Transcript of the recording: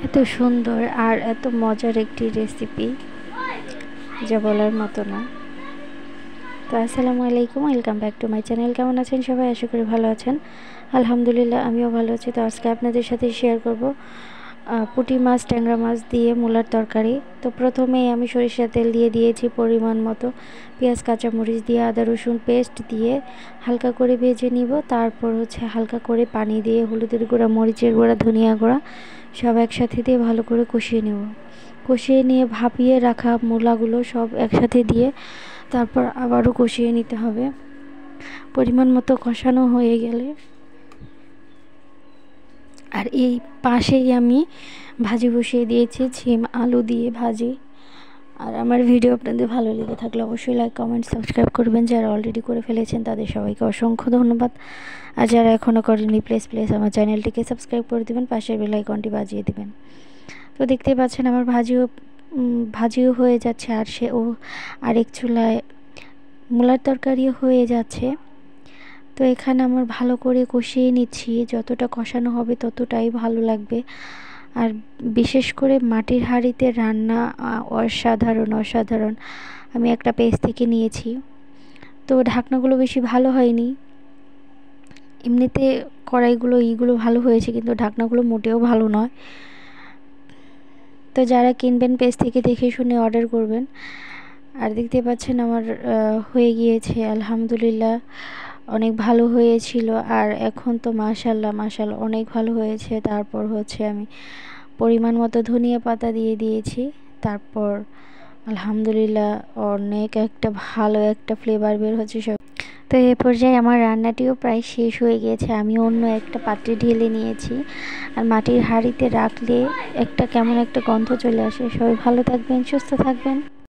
এত সুন্দর আর এত মজার একটি রেসিপি যা বলার মতো না। তো আসসালামু আলাইকুম, welcome back to my channel. কেমন আছেন সবাই? আশা করি ভালো আছেন। আলহামদুলিল্লাহ, আমিও ভালো আছি। তো আজকে আপনাদের সাথে শেয়ার করব পুঁটি মাছ, ট্যাংরা মাছ দিয়ে মূলার তরকারি। তো প্রথমেই আমি সরিষার তেল দিয়ে দিয়েছি পরিমাণ মতো, পেঁয়াজ কাঁচামরিচ দিয়ে আদা রসুন পেস্ট দিয়ে হালকা করে ভেজে নিব। তারপর হালকা করে পানি দিয়ে হলুদের গুঁড়া, মরিচের গুঁড়া, ধনিয়া গুঁড়া সব একসাথে দিয়ে ভালো করে কষিয়ে নেব। কষিয়ে নিয়ে ভাপিয়ে রাখা মূলাগুলো সব একসাথে দিয়ে তারপর আবারও কষিয়ে নিতে হবে। পরিমাণ মতো কষানো হয়ে গেলে আর এই পাশেই আমি ভাজি বসিয়ে দিয়েছি, ছিম আলু দিয়ে ভাজি। আর আমার ভিডিও আপনাদের ভালো লেগে থাকলে অবশ্যই লাইক, কমেন্ট, সাবস্ক্রাইব করবেন। যারা অলরেডি করে ফেলেছেন তাদের সবাইকে অসংখ্য ধন্যবাদ। আর যারা এখনও করেননি প্লিজ আমার চ্যানেলটিকে সাবস্ক্রাইব করে দেবেন, পাশের বেল আইকনটি বাজিয়ে দেবেন। তো দেখতে পাচ্ছেন আমার ভাজিও হয়ে যাচ্ছে, আর আরেক চুলায় মূলার তরকারিও হয়ে যাচ্ছে। তো এখানে আমার ভালো করে কষিয়ে নিচ্ছি, যতটা কষানো হবে ততটাই ভালো লাগবে। আর বিশেষ করে মাটির হাঁড়িতে রান্না অসাধারণ অসাধারণ। আমি একটা পেজ থেকে নিয়েছি, তো ঢাকনাগুলো বেশি ভালো হয়নি। এমনিতে কড়াইগুলো ভালো হয়েছে, কিন্তু ঢাকনাগুলো মোটেও ভালো নয়। তো যারা কিনবেন পেজ থেকে দেখে শুনে অর্ডার করবেন। আর দেখতে পাচ্ছেন আমার হয়ে গিয়েছে, আলহামদুলিল্লাহ অনেক ভালো হয়েছিল। আর এখন তো মাশাল্লাহ মাশাল্লাহ অনেক ভালো হয়েছে। তারপর আমি পরিমাণ মতো ধনিয়া পাতা দিয়ে দিয়েছি। তারপর আলহামদুলিল্লাহ অনেক একটা ভালো একটা ফ্লেভার বের হচ্ছে সব। তো এই পর্যায়ে আমার রান্নাটিও প্রায় শেষ হয়ে গিয়েছে। আমি অন্য একটা পাত্রে ঢেলে নিয়েছি। আর মাটির হাঁড়িতে রাখলে একটা কেমন একটা গন্ধ চলে আসে। সবাই ভালো থাকবেন, সুস্থ থাকবেন।